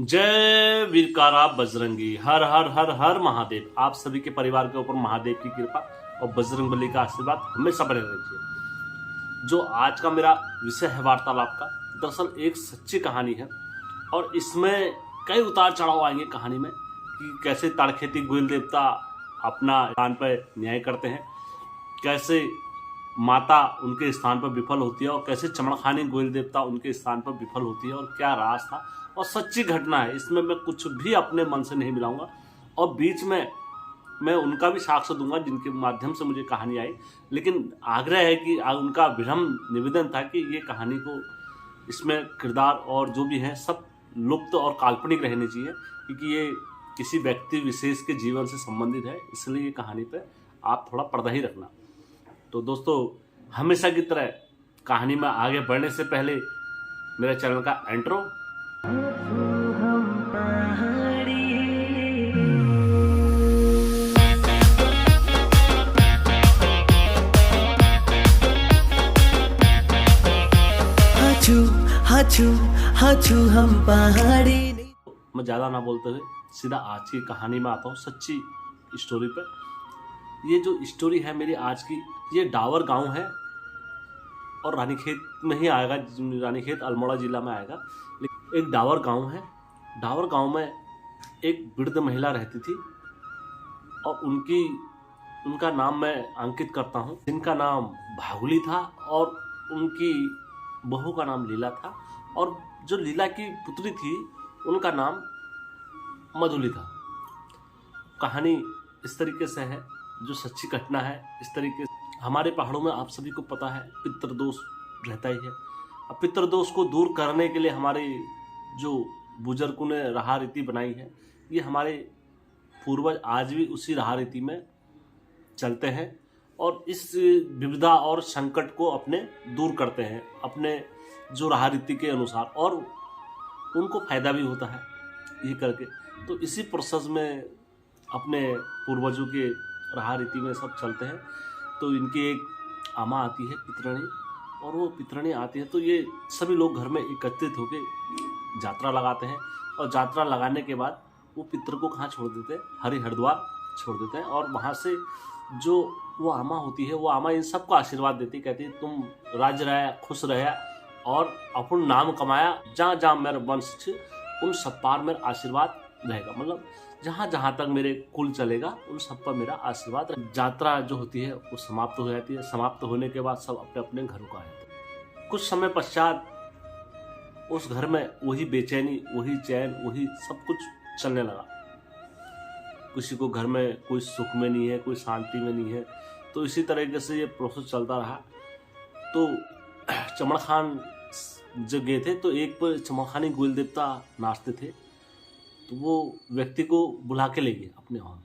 जय वीरकारा बजरंगी, हर हर हर हर महादेव। आप सभी के परिवार के ऊपर महादेव की कृपा और बजरंगबली का आशीर्वाद हमेशा बने रहिए। जो आज का मेरा विषय है वार्तालाप का, दरअसल एक सच्ची कहानी है और इसमें कई उतार चढ़ाव आएंगे कहानी में कि कैसे ताड़खेती गोयल देवता अपना स्थान पर न्याय करते हैं, कैसे माता उनके स्थान पर विफल होती है और कैसे चमड़खानी गोयल देवता उनके स्थान पर विफल होती है और क्या राज था और सच्ची घटना है। इसमें मैं कुछ भी अपने मन से नहीं मिलाऊंगा और बीच में मैं उनका भी साक्ष्य दूंगा जिनके माध्यम से मुझे कहानी आई। लेकिन आग्रह है कि उनका विनम्र निवेदन था कि ये कहानी को, इसमें किरदार और जो भी है सब लुप्त और काल्पनिक रहने चाहिए, क्योंकि ये किसी व्यक्ति विशेष के जीवन से संबंधित है। इसलिए ये कहानी पे आप थोड़ा पर्दा ही रखना। तो दोस्तों, हमेशा की तरह कहानी में आगे बढ़ने से पहले मेरे चैनल का इंट्रो। हाचू हम पहाड़ी। मैं ज़्यादा ना बोलते हुए सीधा आज की कहानी में आता हूँ, सच्ची स्टोरी पर। ये जो स्टोरी है मेरी आज की, ये डावर गांव है और रानीखेत में ही आएगा। रानीखेत अल्मोड़ा जिला में आएगा। एक डावर गांव है। डावर गांव में एक वृद्ध महिला रहती थी और उनका नाम मैं अंकित करता हूँ, जिनका नाम भागुली था और उनकी बहू का नाम लीला था और जो लीला की पुत्री थी उनका नाम मधुली था। कहानी इस तरीके से है, जो सच्ची घटना है। इस तरीके से हमारे पहाड़ों में आप सभी को पता है पितृदोष रहता ही है। अब पितृदोष को दूर करने के लिए हमारे जो बुजुर्गों ने रहा रीति बनाई है, ये हमारे पूर्वज आज भी उसी रहा रीति में चलते हैं और इस विविधा और संकट को अपने दूर करते हैं अपने जो रहा रीति के अनुसार, और उनको फायदा भी होता है ये करके। तो इसी प्रोसेस में अपने पूर्वजों के रहा रीति में सब चलते हैं। तो इनकी एक आमा आती है पितरणी, और वो पितरणी आती है तो ये सभी लोग घर में एकत्रित होकर यात्रा लगाते हैं और यात्रा लगाने के बाद वो पितर को कहाँ छोड़ देते हैं, हरिद्वार छोड़ देते हैं। और वहाँ से जो वो आमा होती है, वो आमा इन सबको आशीर्वाद देती, कहती है तुम राज रहे, खुश रहे और अपन नाम कमाया, जहाँ जहाँ मेरा वंश उन सब पार मेरा आशीर्वाद रहेगा। मतलब जहाँ जहाँ तक मेरे कुल चलेगा उन सब पर मेरा आशीर्वाद। यात्रा जो होती है वो समाप्त हो जाती है। समाप्त होने के बाद सब अपने अपने घरों को आ जाते हैं। कुछ समय पश्चात उस घर में वही बेचैनी, वही चैन, वही सब कुछ चलने लगा। किसी को घर में कोई सुख में नहीं है, कोई शांति में नहीं है। तो इसी तरीके से ये प्रोसेस चलता रहा। तो चमड़खान जब गए थे तो एक पर चमड़खानी गोयल देवता नाचते थे, तो वो व्यक्ति को बुला के ले गए अपने वहाँ।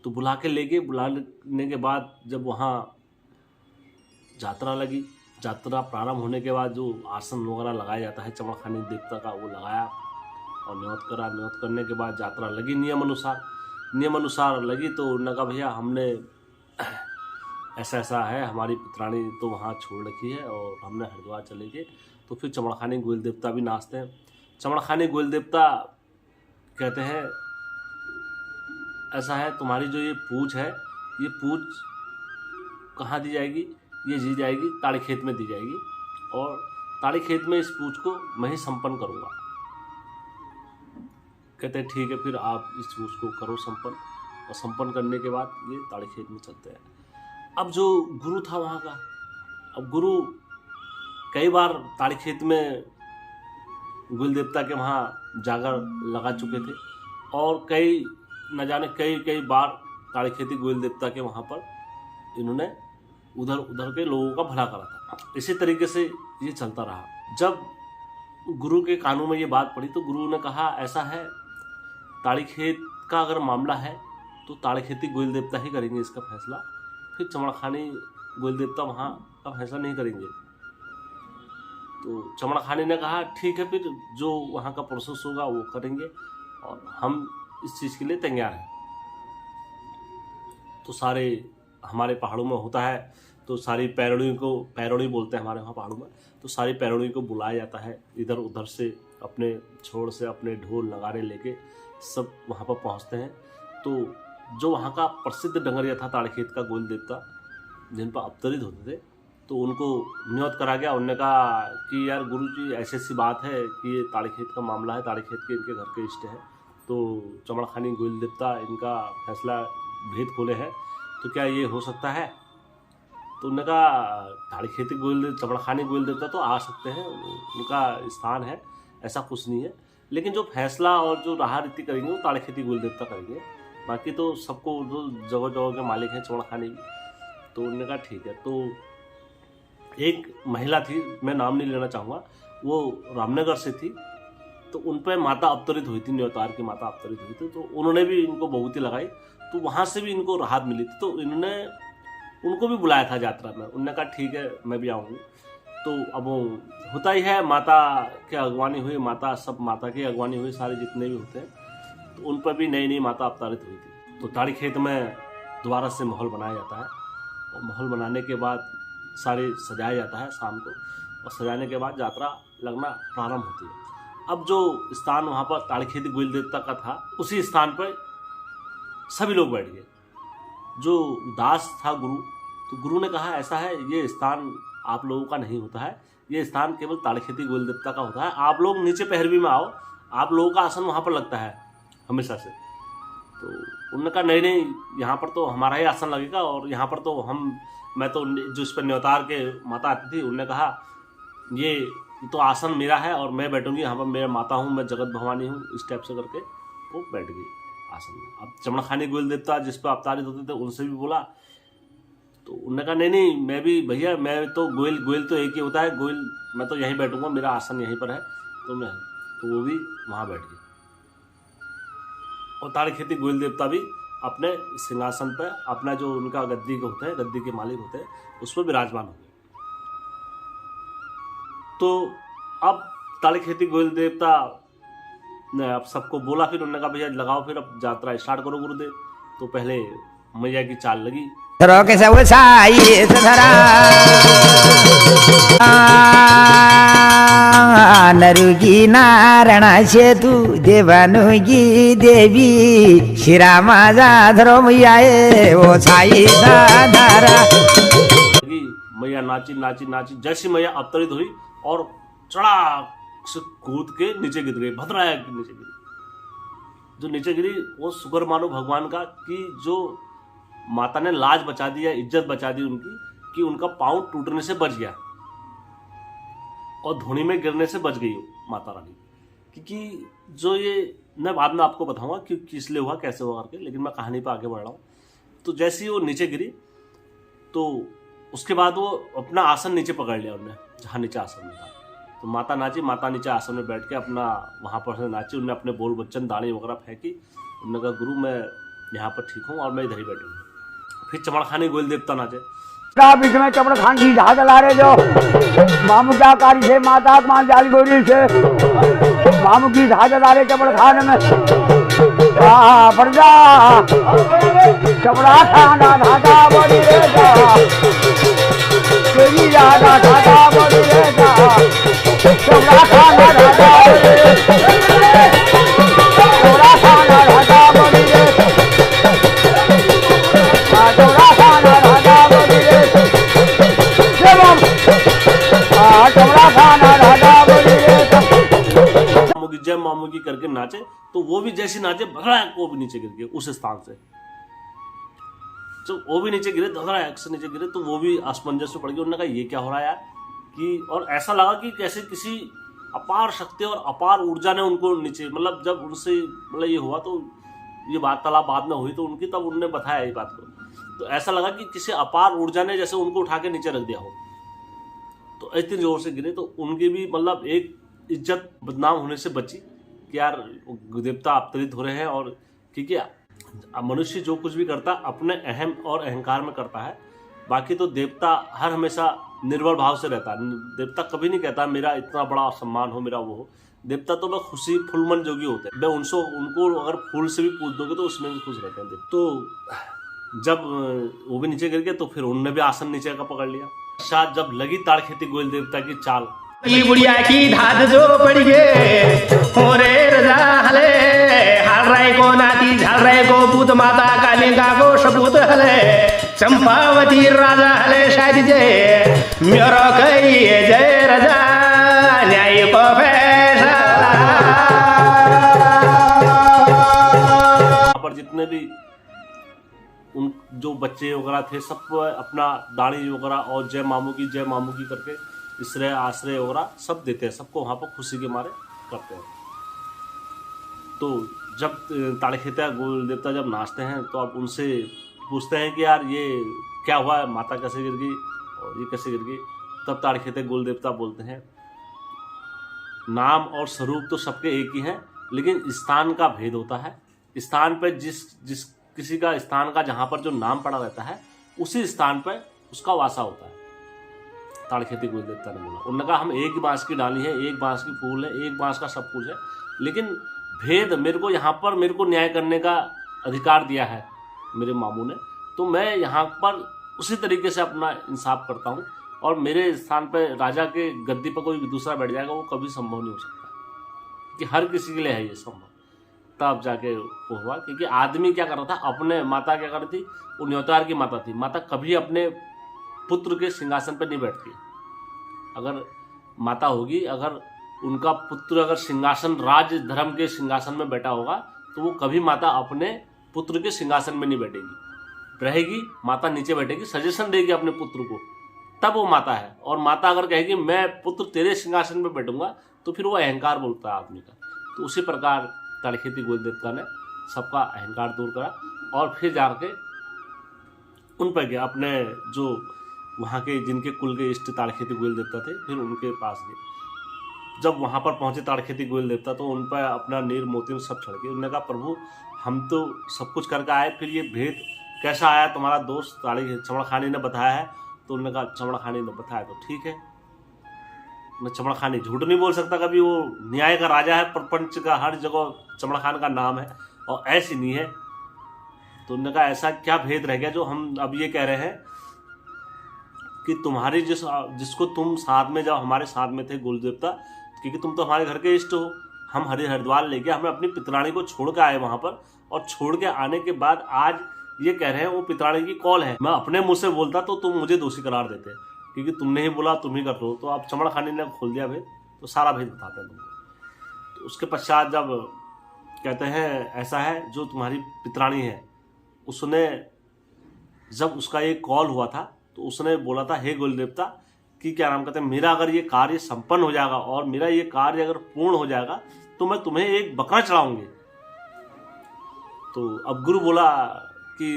तो बुला के ले गए। बुलाने के बाद जब वहाँ यात्रा लगी, यात्रा प्रारंभ होने के बाद जो आसन वगैरह लगाया जाता है चमड़खानी देवता का, वो लगाया और न्योत करा। न्योत करने के बाद यात्रा लगी नियम अनुसार लगी। तो उन्होंने कहा भैया हमने ऐसा ऐसा है, हमारी पुत्रानी तो वहाँ छोड़ रखी है और हमने हरिद्वार चले गए। तो फिर चमड़खानी गोयल देवता भी नाचते हैं। चमड़खानी गोयल देवता कहते हैं ऐसा है, तुम्हारी जो ये पूछ है, ये पूछ कहाँ दी जाएगी? ये दी जाएगी ताड़खेत में दी जाएगी और ताड़खेत में इस पूछ को मैं ही संपन्न करूँगा। कहते हैं ठीक है, फिर आप इस पूछ को करो संपन्न, और संपन्न करने के बाद ये ताड़खेत में चलते हैं। अब जो गुरु था वहाँ का, अब गुरु कई बार ताड़खेत में गोयल देवता के वहाँ जागर लगा चुके थे और कई बार ताड़खेती गोयल देवता के वहाँ पर इन्होंने उधर के लोगों का भला करा था। इसी तरीके से ये चलता रहा। जब गुरु के कानों में ये बात पड़ी तो गुरु ने कहा ऐसा है, ताड़खेत का अगर मामला है तो ताड़खेती गोयल देवता ही करेंगे इसका फैसला, फिर चमड़खानी गोयल देवता वहाँ का फैसला नहीं करेंगे। तो चमड़खानी ने कहा ठीक है, फिर जो वहाँ का प्रोसेस होगा वो करेंगे और हम इस चीज़ के लिए तैयार हैं। तो सारे हमारे पहाड़ों में होता है, तो सारी पैरणी बोलते हैं हमारे वहाँ पहाड़ों में, तो सारी पैरणी को बुलाया जाता है। इधर उधर से अपने छोड़ से अपने ढोल नगारे लेके सब वहाँ पर पहुँचते हैं। तो जो वहाँ का प्रसिद्ध डंगरिया था ताड़खेत का गोविंद देवता, जिन पर अवतरित होते थे, तो उनको नियुक्त करा गया। उन्होंने कहा कि यार गुरुजी ऐसी ऐसी बात है कि ये ताड़खेत का मामला है, ताड़खेत के इनके घर के इष्ट हैं, तो चमड़खानी गोविंद देवता इनका फैसला भेद खोले हैं, तो क्या ये हो सकता है? तो उन्होंने कहा ताड़खेती गोविंद चमड़खानी गोविंद देवता तो आ सकते हैं, उनका स्थान है, ऐसा कुछ नहीं है, लेकिन जो फैसला और जो राह रीति करेंगे वो ताड़खेती गोविंद देवता करेंगे, बाकी तो सबको जो जगह जगह के मालिक हैं चमड़खानी भी। तो उन्होंने कहा ठीक है। तो एक महिला थी, मैं नाम नहीं लेना चाहूँगा, वो रामनगर से थी, तो उन पर माता अवतरित हुई थी, न्योतार की माता अवतरित हुई थी, तो उन्होंने भी इनको बहुती लगाई, तो वहाँ से भी इनको राहत मिली थी। तो इन्होंने उनको भी बुलाया था यात्रा में। उन्होंने कहा ठीक है मैं भी आऊँगी। तो अब होता ही है, माता की अगवानी हुई, माता सब माता की अगवानी हुई, सारे जितने भी होते हैं, तो उन पर भी नई नई माता अवतरित हुई थी। तो ताड़खेत में दोबारा से माहौल बनाया जाता है, और माहौल बनाने के बाद सारे सजाया जाता है शाम को, और सजाने के बाद यात्रा लगना प्रारंभ होती है। अब जो स्थान वहाँ पर ताड़खेती गोविंद देवता का था, उसी स्थान पर सभी लोग बैठ गए। जो दास था गुरु, तो गुरु ने कहा ऐसा है, ये स्थान आप लोगों का नहीं होता है, ये स्थान केवल ताड़खेती गोविंद देवता का होता है, आप लोग नीचे पहरवी में आओ, आप लोगों का आसन वहाँ पर लगता है हमेशा से। तो उन्होंने कहा नहीं नहीं, यहाँ पर तो हमारा ही आसन लगेगा, और यहाँ पर तो मैं तो जो इस पर न्योतार के माता आती थी, उन्होंने कहा ये तो आसन मेरा है और मैं बैठूंगी, यहाँ पर मेरा माता हूँ, मैं जगत भवानी हूँ, इस टाइप से करके वो बैठ गई आसन में। अब चमड़खानी गोविंद देवता जिस पर अवतारित होते थे उनसे भी बोला, तो उन्होंने कहा नहीं नहीं, मैं भी भैया, मैं तो गोयल तो एक ही होता है, गोयल मैं तो यहीं बैठूंगा, मेरा आसन यहीं पर है, तो वो भी वहाँ बैठ गई। और ताड़खेती गोविंद देवता भी अपने सिंहासन पर, अपना जो उनका गद्दी के होते हैं, गद्दी के मालिक होते हैं, उस पर विराजमान हो गए। तो अब ताड़खेती गोविंद देवता ने अब सबको बोला, फिर उन्होंने कहा भैया लगाओ, फिर अब यात्रा स्टार्ट करो गुरुदेव। तो पहले मैया की चाल लगी, के सब साई धरा नरुगी नारायण सेतु देवानुगी देवी शिरा माझा धरो मैया ओ साई धारा। मैया नाची नाची नाची, जैसी मैया अवतरित हुई और चढ़ा से कूद के नीचे गिर गई, भद्राया के नीचे गिरी। जो नीचे गिरी वो शुक्र मानो भगवान का कि जो माता ने लाज बचा दी है, इज्जत बचा दी उनकी, कि उनका पाँव टूटने से बच गया और धोनी में गिरने से बच गई माता रानी। क्योंकि जो ये मैं बाद में आपको बताऊंगा कि किस लिए हुआ, कैसे हुआ करके, लेकिन मैं कहानी पर आगे बढ़ रहा हूँ। तो जैसे ही वो नीचे गिरी, तो उसके बाद वो अपना आसन नीचे पकड़ लिया उन्होंने, जहाँ नीचे आसन में था। तो माता नाची, माता नीचे आसन में बैठ के अपना वहाँ पर से नाची, उन्होंने अपने बोल बच्चन दाढ़ी वगैरह फेंकी। उन्होंने कहा गुरु मैं यहाँ पर ठीक हूँ और मैं इधर ही बैठूँगी। फिर चमड़खानी गोविंद देवता नाचे, बीच में चमड़खान की ढाक ला रहे जो मामू क्या कारी से माता मान जाल गोरी से मामू की ढाक ला रहे चमड़खान में प्रजा चमड़ा खाना ढाका बड़ी रे जा तेरी यादा ढाका बड़ी रे जा चमड़ा खाना ढाका चमड़ा खाना ढाका बड़ी रे चमड़ा खाना ढाका बड़ी रे चमड़ा खाना ढाका बड़ी रे मामू की जय मामू की करके नाचे। तो वो भी जैसे नाचे, भगड़ा वो भी नीचे गिर गए उस स्थान से। जब वो भी नीचे गिरे, धगड़ा से नीचे गिरे, तो वो भी असमंजस में पड़ गए। उन्होंने कहा ये क्या हो रहा है यार, कि और ऐसा लगा कि कैसे किसी अपार शक्ति और अपार ऊर्जा ने उनको नीचे, मतलब जब उनसे ये हुआ, तो ये वार्तालाप बाद में हुई तो उनकी, तब उन्होंने बताया ये बात को। तो ऐसा लगा कि किसी अपार ऊर्जा ने जैसे उनको उठा के नीचे रख दिया हो। तो इतनी जोर से गिरे, तो उनकी भी मतलब एक इज्जत बदनाम होने से बची कि यार देवता अवतरित हो रहे हैं। और क्योंकि मनुष्य जो कुछ भी करता अपने अहम और अहंकार में करता है, बाकी तो देवता हर हमेशा निर्बल भाव से रहता है। देवता कभी नहीं कहता मेरा इतना बड़ा सम्मान हो, मेरा वो हो। देवता तो मैं खुशी फुलमन जोगी होते हैं। मैं उनको अगर फूल से भी पूछ दोगे तो उसमें भी खुश रहते हैं। तो जब वो भी नीचे गिर गए, तो फिर उनने भी आसन नीचे का पकड़ लिया। शायद जब लगी ताड़खेती गोविंद देवता की चाल, बुढ़िया की धाद जो पड़ गे हो रे रजा हले हाल राय को नाती झाल राय को पूत माता कालिका को सपूत हले चंपावती राजा हले शायद जय मेरो कही जय रजा न्याय को फैसला। पर जितने भी उन जो बच्चे वगैरह थे सब अपना दाढ़ी वगैरह और जय मामू की करके इसरे आश्रय वगैरह सब देते हैं, सबको वहाँ पर खुशी के मारे करते हैं। तो जब ताड़खेता गोल देवता जब नाचते हैं तो आप उनसे पूछते हैं कि यार ये क्या हुआ, माता कैसे गिर गई और ये कैसे गिर गई। तब ताड़खेते गोल देवता बोलते हैं नाम और स्वरूप तो सबके एक ही हैं, लेकिन स्थान का भेद होता है। स्थान पर जिस किसी का स्थान का जहाँ पर जो नाम पड़ा रहता है उसी स्थान पर उसका वासा होता है। ताड़खेती गोल देवता ने बोला, उन्होंने कहा हम एक ही बांस की डाली है, एक बांस की फूल है, एक बांस का सब कुछ है, लेकिन भेद मेरे को यहाँ पर मेरे को न्याय करने का अधिकार दिया है मेरे मामू ने, तो मैं यहाँ पर उसी तरीके से अपना इंसाफ करता हूँ और मेरे स्थान पर राजा के गद्दी पर कोई दूसरा बैठ जाएगा वो कभी संभव नहीं हो सकता कि हर किसी के लिए है ये संभव। तब जाके वो हुआ क्योंकि आदमी क्या कर रहा था, अपने माता क्या कर रही थी, वो न्योतार की माता थी। माता कभी अपने पुत्र के सिंहासन पर नहीं बैठती। अगर माता होगी, अगर उनका पुत्र अगर सिंहासन राज धर्म के सिंहासन में बैठा होगा तो वो कभी माता अपने पुत्र के सिंहासन में नहीं बैठेगी, रहेगी माता नीचे बैठेगी, सजेशन देगी अपने पुत्र को, तब वो माता है। और माता अगर कहेगी मैं पुत्र तेरे सिंहासन में बैठूंगा तो फिर वो अहंकार बोलता है आदमी का। तो उसी प्रकार ताड़खेती गोल देवता ने सबका अहंकार दूर करा और फिर जाके उन पर गया, अपने जो वहाँ के जिनके कुल के इष्ट ताड़खेती गोल देवता थे, फिर उनके पास गए। जब वहाँ पर पहुँचे ताड़खेती गोल देवता तो उन पर अपना नीर मोती सब छड़ गए। उन्होंने कहा प्रभु हम तो सब कुछ करके आए, फिर ये भेद कैसा आया, तुम्हारा दोस्त चमड़खानी ने बताया है। तो उन्होंने कहा चमड़खानी ने बताया तो ठीक है, मैं चमड़खानी झूठ नहीं बोल सकता, कभी वो न्याय का राजा है, प्रपंच का हर जगह चमड़खान का नाम है और ऐसी नहीं है। तो उन्होंने कहा ऐसा क्या भेद रह गया जो हम अब ये कह रहे हैं कि तुम्हारी जिसको तुम साथ में जब हमारे साथ में थे गोल देवता, क्योंकि तुम तो हमारे घर के इष्ट हो, हम हरिद्वार ले गए, हमें अपनी पितरानी को छोड़ के आए वहाँ पर, और छोड़ के आने के बाद आज ये कह रहे हैं वो पितरानी की कॉल है। मैं अपने मुँह से बोलता तो तुम मुझे दोषी करार देते, क्योंकि तुमने ही बोला तुम ही कर लो। तो आप चमड़खानी ने खोल दिया भेद, तो सारा भेद बताते हैं तुमको। तो उसके पश्चात जब कहते हैं ऐसा है जो तुम्हारी पितरानी है, उसने जब उसका एक कॉल हुआ था तो उसने बोला था हे गोल देवता कि क्या नाम कहते हैं, मेरा अगर ये कार्य संपन्न हो जाएगा और मेरा ये कार्य अगर पूर्ण हो जाएगा तो मैं तुम्हें एक बकरा चढ़ाऊंगी। तो अब गुरु बोला कि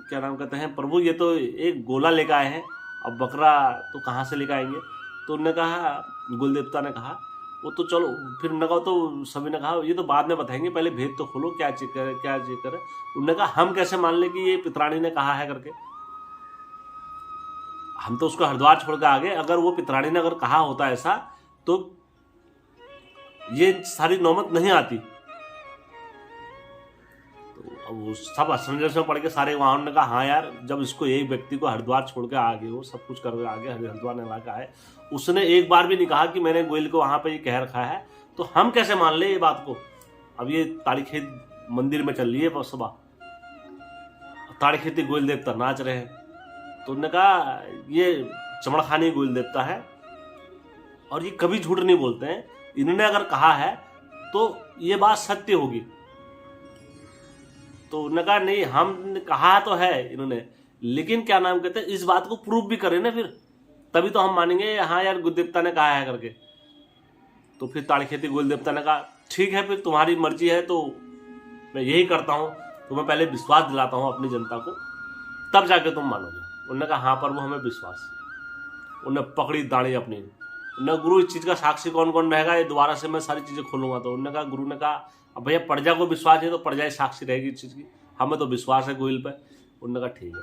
क्या नाम कहते हैं प्रभु ये तो एक गोला लेकर आए हैं, अब बकरा तो कहाँ से लेकर आएंगे। तो उन्होंने कहा, गोल देवता ने कहा वो तो चलो, फिर उन्होंने कहा तो सभी ने कहा ये तो बाद में बताएंगे, पहले भेद तो खोलो, क्या चेक करे क्या चेक करे। उन्होंने कहा हम कैसे मान ले कि ये पितरानी ने कहा है करके, हम तो उसको हरिद्वार छोड़ के आ गए। अगर वो पितरानी ने अगर कहा होता ऐसा तो ये सारी नौबत नहीं आती। तो वो सब असमंजस में पड़ के सारे वहाँ ने कहा हाँ यार, जब इसको एक व्यक्ति को हरिद्वार छोड़ के आ गए, वो सब कुछ कर आगे हरिद्वार ने ला के आए, उसने एक बार भी नहीं कहा कि मैंने गोयल को वहाँ पे ये कह रखा है, तो हम कैसे मान ले ये बात को। अब ये ताड़खेत मंदिर में चल रही है सभा, ताड़खेती गोयल देवता नाच रहे हैं। तो उन्होंने कहा ये चमड़खानी गोयल देवता है और ये कभी झूठ नहीं बोलते हैं, इन्होंने अगर कहा है तो ये बात सत्य होगी। तो उन्होंने कहा नहीं, हमने कहा तो है इन्होंने, लेकिन क्या नाम कहते हैं इस बात को प्रूव भी करें ना, फिर तभी तो हम मानेंगे हाँ यार गोल देवता ने कहा है करके। तो फिर ताड़खेती गोल देवता ने कहा ठीक है, फिर तुम्हारी मर्जी है तो मैं यही करता हूँ, तो मैं पहले विश्वास दिलाता हूँ अपनी जनता को, तब जाके तुम मानोगे। उन्होंने कहा हाँ पर वो हमें विश्वास। उन्होंने पकड़ी दाढ़ी अपनी, उन्होंने गुरु इस चीज़ का साक्षी कौन कौन रहेगा, ये दोबारा से मैं सारी चीज़ें खोलूंगा। तो उन्होंने कहा, गुरु ने कहा अब भैया प्रजा को विश्वास है तो प्रजा ही साक्षी रहेगी इस चीज़ की, हमें तो विश्वास है गोयल पे। उन्होंने कहा ठीक है।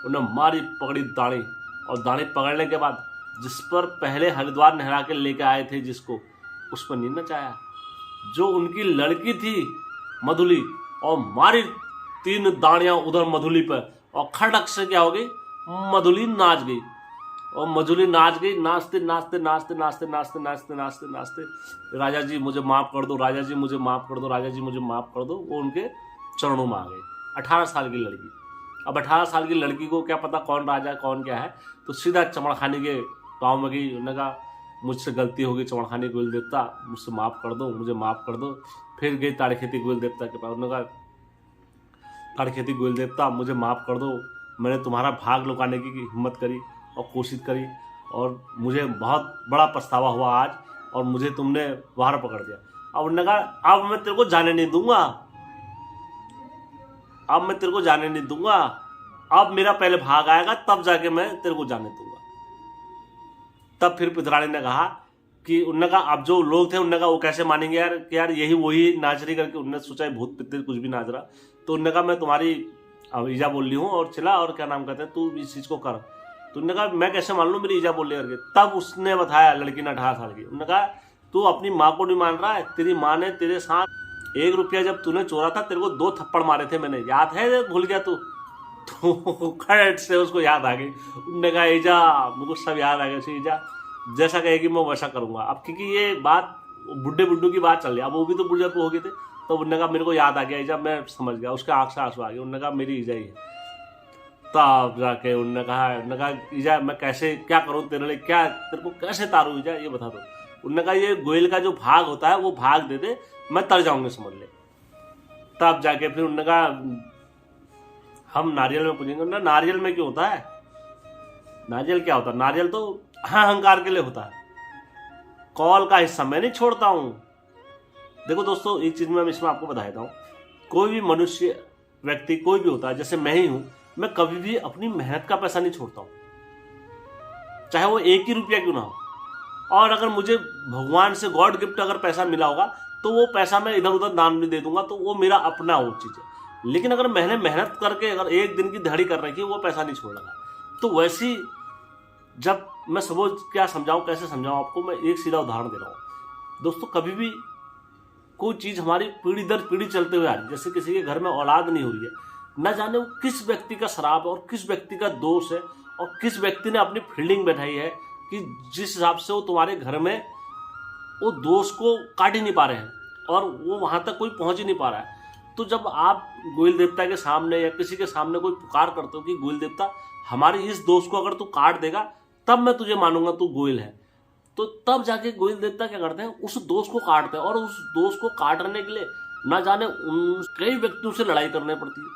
उन्होंने मारी पकड़ी दाढ़ी, और दाढ़ी पकड़ने के बाद जिस पर पहले हरिद्वार नहरा के लेके आए थे जिसको, उस पर नहीं नचाया, जो उनकी लड़की थी मधुली, और मारी 3 दाढ़ियाँ उधर मधुली पर, और खड़क से क्या हो गई, मधुली नाच गई। और मजूली नाच गई, नाचते नाचते नाचते नाचते नाचते नाचते नाचते नाचते राजा जी मुझे माफ़ कर दो, राजा जी मुझे माफ़ कर दो, राजा जी मुझे माफ़ कर दो। वो उनके चरणों में आ गई। 18 साल की लड़की। अब 18 साल की लड़की को क्या पता कौन राजा कौन क्या है, तो सीधा चमड़खानी के गाँव में गई। उन्होंने कहा मुझसे गलती हो गई, चमड़खानी गोविल देवता मुझसे माफ़ कर दो, मुझे माफ़ कर दो। फिर गई ताड़ी खेती गोविल देवता के पास। उन्होंने कहा ताड़ी खेती गोविल देवता मुझे माफ़ कर दो, मैंने तुम्हारा भाग लुकाने की हिम्मत करी और कोशिश करी, और मुझे बहुत बड़ा पछतावा हुआ आज, और मुझे तुमने बाहर पकड़ दिया। अब उन्होंने कहा अब मैं तेरे को जाने नहीं दूंगा, अब मैं तेरे को जाने नहीं दूंगा, अब मेरा पहले भाग आएगा तब जाके मैं तेरे को जाने दूंगा। तब फिर पितरानी ने कहा कि उन्होंने कहा अब जो लोग थे उन्होंने कहा वो कैसे मानेंगे यार कि यार यही वही नाच रही करके। उन्होंने सोचा भूत पित्ते कुछ भी नाच रहा। तो उन्होंने कहा मैं तुम्हारी अब ईजा बोल रही हूँ और चला और क्या नाम कहते हैं तू इस चीज़ को कर। तो उन्होंने कहा मैं कैसे मान लूँ मेरी ईजा बोल रही करके। तब उसने बताया, लड़की ने 18 साल की, उन्होंने कहा तू अपनी माँ को नहीं मान रहा है, तेरी माँ ने तेरे साथ 1 रुपया जब तूने चोरा था तेरे को 2 थप्पड़ मारे थे मैंने, याद है? भूल गया तू? तो खट से उसको याद आ गई। उन्होंने कहा ईजा मुझको सब याद आ गया, ईजा जैसा कहेगी मैं वैसा करूंगा। अब क्योंकि ये बात बुढ़े बुड्ढू की बात चल रही है, अब वो भी तो बुढ़े हो गए थे। तो उन्होंने कहा मेरे को याद आ गया ईजा, मैं समझ गया। उसके आँख से आंसू आ गए। उन्होंने कहा मेरी ईजा ही है। तब जाके उन्होंने कहा ईजा मैं कैसे क्या करूँ तेरे लिए, क्या तेरे को कैसे तारूँ ईजा ये बता दो। उन्होंने कहा ये गोयल का जो भाग होता है वो भाग दे दे, मैं तर जाऊंगे समझ ले। तब जाके फिर उन्होंने कहा हम नारियल में पूछेंगे ना, नारियल में क्यों होता है, नारियल क्या होता है? नारियल तो अहंकार के लिए होता है, कॉल का हिस्सा मैं नहीं छोड़ता हूं। देखो दोस्तों एक चीज मैं इसमें आपको बता देता हूं, कोई भी मनुष्य व्यक्ति कोई भी होता है, जैसे मैं ही हूं, मैं कभी भी अपनी मेहनत का पैसा नहीं छोड़ता हूं, चाहे वो 1 ही रुपया क्यों ना हो। और अगर मुझे भगवान से गॉड गिफ्ट अगर पैसा मिला होगा तो वो पैसा मैं इधर उधर दान नहीं दे दूंगा, तो वो मेरा अपना वो चीज है। लेकिन अगर मैंने मेहनत करके अगर 1 दिन की दिहाड़ी कर रखी है वो पैसा नहीं छोड़ेगा। तो वैसी जब मैं समझ क्या समझाऊं, कैसे समझाऊं आपको, मैं एक सीधा उदाहरण दे रहा हूं दोस्तों। कभी भी कोई चीज हमारी पीढ़ी दर पीढ़ी चलते हुए आ रही है, जैसे किसी के घर में औलाद नहीं हो रही है, न जाने वो किस व्यक्ति का शराब है और किस व्यक्ति का दोष है और किस व्यक्ति ने अपनी फील्डिंग बैठाई है कि जिस हिसाब से वो तुम्हारे घर में वो दोष को काट ही नहीं पा रहे हैं और वो वहां तक कोई पहुंच ही नहीं पा रहा है। तो जब आप गोयल देवता के सामने या किसी के सामने कोई पुकार करते हो कि गोयल देवता हमारे इस दोष को अगर तू काट देगा तब मैं तुझे मानूंगा तू गोयल है, तो तब जाके गोयल देवता क्या करते हैं, उस दोष को काटते हैं। और उस दोष को काटने के लिए ना जाने कई व्यक्तियों से लड़ाई करनी पड़ती है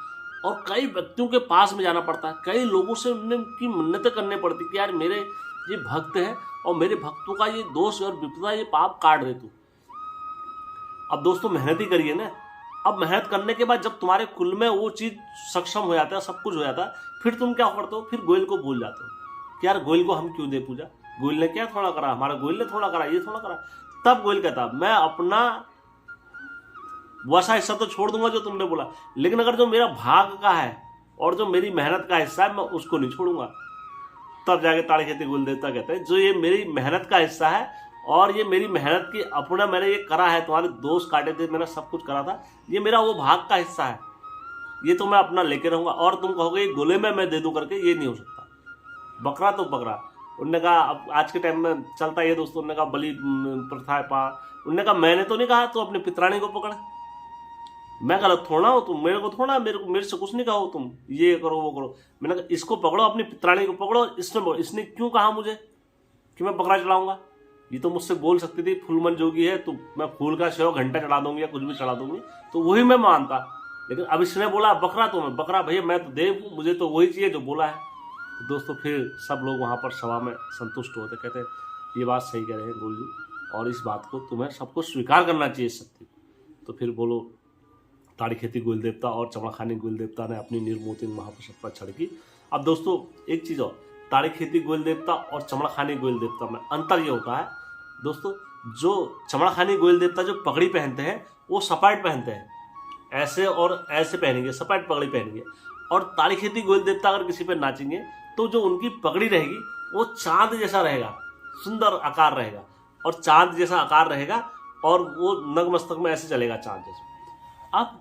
और कई व्यक्तियों के पास में जाना पड़ता है, कई लोगों से उनकी मन्नतें करनी पड़ती कि यार मेरे ये भक्त है और मेरे भक्तों का ये दोष और विपदा ये पाप काट दे तू। अब दोस्तों मेहनत ही करिए ना। अब मेहनत करने के बाद जब तुम्हारे कुल में वो चीज सक्षम हो जाता है, सब कुछ हो जाता है, फिर तुम क्या करते हो, फिर गोयल को भूल जाते हो कि यार गोयल को हम क्यों दे पूजा, गोयल ने क्या थोड़ा करा, हमारा गोयल ने थोड़ा करा, ये थोड़ा करा। तब गोयल कहता मैं अपना वैसा हिस्सा तो छोड़ दूंगा जो तुमने बोला, लेकिन अगर जो मेरा भाग का है और जो मेरी मेहनत का हिस्सा है मैं उसको नहीं छोड़ूंगा। तब जाके ताड़ी खेती गोयल देवता कहते हैं जो ये मेरी मेहनत का हिस्सा है और ये मेरी मेहनत की अपना मैंने ये करा है, तुम्हारे दोस्त काटे थे, मैंने सब कुछ करा था, ये मेरा वो भाग का हिस्सा है, ये तो मैं अपना लेके रहूंगा। और तुम कहोगे गोले में मैं दे दूं करके, ये नहीं हो सकता। बकरा तो बकरा। उन्होंने कहा अब आज के टाइम में चलता है दोस्तों, उन्होंने कहा बलि प्रथा है पा। उन्होंने कहा मैंने तो नहीं कहा तो अपनी पितरानी को पकड़, मैं गलत थोड़ा हूँ, तुम मेरे को थोड़ा मेरे से कुछ नहीं कहो, तुम ये करो वो करो। मैंने कहा इसको पकड़ो, अपनी पितरानी को पकड़ो। इसने क्यों कहा मुझे कि मैं बकरा चढ़ाऊंगा, ये तो मुझसे बोल सकती थी फूलमन जोगी है तो मैं फूल का सेव घंटा चढ़ा दूंगी या कुछ भी चढ़ा दूंगी, तो वही मैं मानता। लेकिन अब इसने बोला बकरा, तो मैं बकरा, भैया मैं तो देव हूँ, मुझे तो वही चाहिए जो बोला है। तो दोस्तों फिर सब लोग वहाँ पर सभा में संतुष्ट होते, कहते ये बात सही कह रहे हैं गुरु जी और इस बात को तुम्हें सबको स्वीकार करना चाहिए सत्य। तो फिर बोलो ताड़ी खेती गोयल देवता और चमड़ाखानी गोयल देवता ने अपनी निर्मोही महाप्रसाद पर छिड़की। अब दोस्तों एक चीज़ और, ताड़ी खेती गोयल देवता और चमड़ाखानी गोयल देवता में अंतर ये होता है दोस्तों, जो चमड़ाखानी गोयल देवता जो पगड़ी पहनते हैं वो सपाट पहनते हैं, ऐसे और ऐसे पहनेंगे, सपाट पगड़ी पहनेंगे। और ताड़ी खेती गोयल देवता अगर किसी पे नाचेंगे तो जो उनकी पगड़ी रहेगी वो चांद जैसा रहेगा, सुंदर आकार रहेगा और चांद जैसा आकार रहेगा और वो नग मस्तक में ऐसे चलेगा चांद जैसा। अब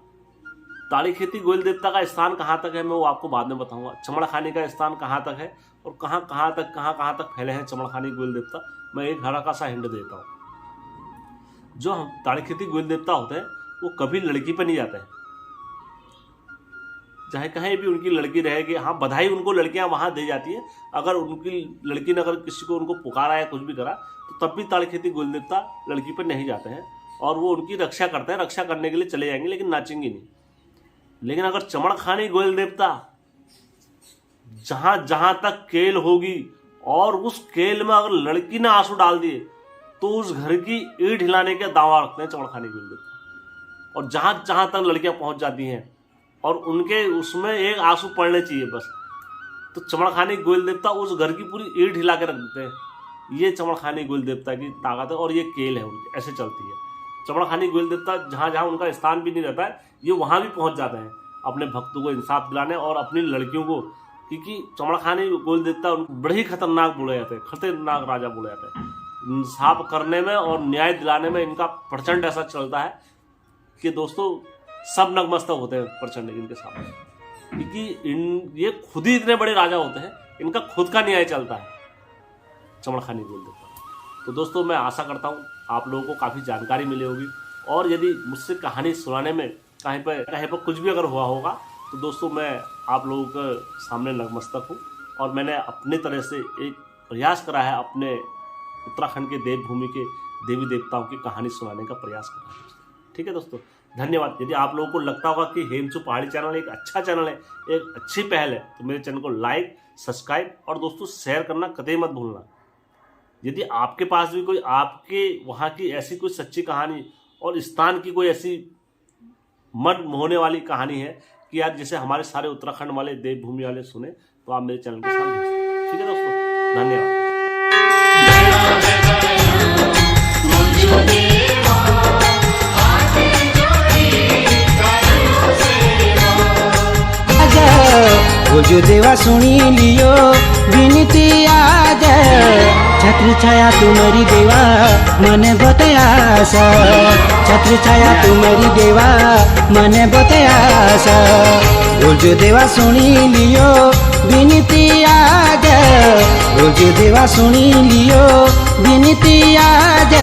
ताड़ी खेती गोयल देवता का स्थान कहाँ तक है मैं वो आपको बाद में बताऊंगा, चमड़ाखानी का स्थान कहाँ तक है और कहाँ कहाँ तक फैले हैं चमड़खानी गोयल देवता। मैं एक हल्का सा हिंट देता हूँ। जो हम ताड़ीखेती गोयल देवता होते हैं वो कभी लड़की पे नहीं जाते हैं, चाहे कहीं भी उनकी लड़की रहेगी। हाँ, बधाई उनको लड़कियां वहां दी जाती है। अगर उनकी लड़की ने अगर किसी को उनको पुकारा या कुछ भी करा तो तब भी ताड़ीखेती गोयल देवता लड़की पे नहीं जाते हैं और वो उनकी रक्षा करते हैं। रक्षा करने के लिए चले जाएंगे लेकिन नाचेंगे नहीं। लेकिन अगर चमड़खानी गोयल देवता जहां जहां तक केल होगी और उस केल में अगर लड़की ने आंसू डाल दिए तो उस घर की ईंट हिलाने का दावा रखते हैं चमड़खानी गोयल देवता। और जहां जहां तक लड़कियां पहुंच जाती हैं और उनके उसमें एक आंसू पड़ने चाहिए बस, तो चमड़खानी गोयल देवता उस घर की पूरी ईंट हिला के रख देते हैं। ये चमड़खानी गोयल देवता की ताकत है और ये केल है उनकी, ऐसे चलती है। चमड़खानी गोयल देवता जहाँ जहाँ उनका स्थान भी नहीं रहता है, ये वहाँ भी पहुँच जाते हैं अपने भक्तों को इंसाफ दिलाने और अपनी लड़कियों को, क्योंकि चमड़खानी गोयल देवता बड़े ही खतरनाक बोले जाते हैं, खतरनाक राजा बोले जाते हैं। इंसाफ करने में और न्याय दिलाने में इनका प्रचंड ऐसा चलता है कि दोस्तों सब नतमस्तक होते हैं प्रचंड इनके सामने, क्योंकि ये खुद ही इतने बड़े राजा होते हैं, इनका खुद का न्याय चलता है चमड़खानी गोयल देवता। तो दोस्तों मैं आशा करता हूँ आप लोगों को काफ़ी जानकारी मिली होगी और यदि मुझसे कहानी सुनाने में कहीं पर कुछ भी अगर हुआ होगा तो दोस्तों मैं आप लोगों के सामने नतमस्तक हूँ और मैंने अपने तरह से एक प्रयास करा है, अपने उत्तराखंड के देवभूमि के देवी देवताओं की कहानी सुनाने का प्रयास करा है। ठीक है दोस्तों, धन्यवाद। यदि आप लोगों को लगता होगा कि हेमचू पहाड़ी चैनल एक अच्छा चैनल है, एक अच्छी पहल है, तो मेरे चैनल को लाइक, सब्सक्राइब और दोस्तों शेयर करना कतई मत भूलना। यदि आपके पास भी कोई आपके वहाँ की ऐसी कोई सच्ची कहानी और स्थान की कोई ऐसी मन मोहने वाली कहानी है कि यार जैसे हमारे सारे उत्तराखंड वाले देवभूमि वाले सुने, तो आप मेरे चैनल के साथ भेज सकते। ठीक है दोस्तों, धन्यवाद। जो देवा सुनी लियो विनती आज, छत्र छाया तुम्हारी देवा मने बतायास, छत्र छाया तुम्हारी देवा मने बतायास। जो देवा सुनी लियो विनती आज, जो देवा सुनी लियो विनती आज।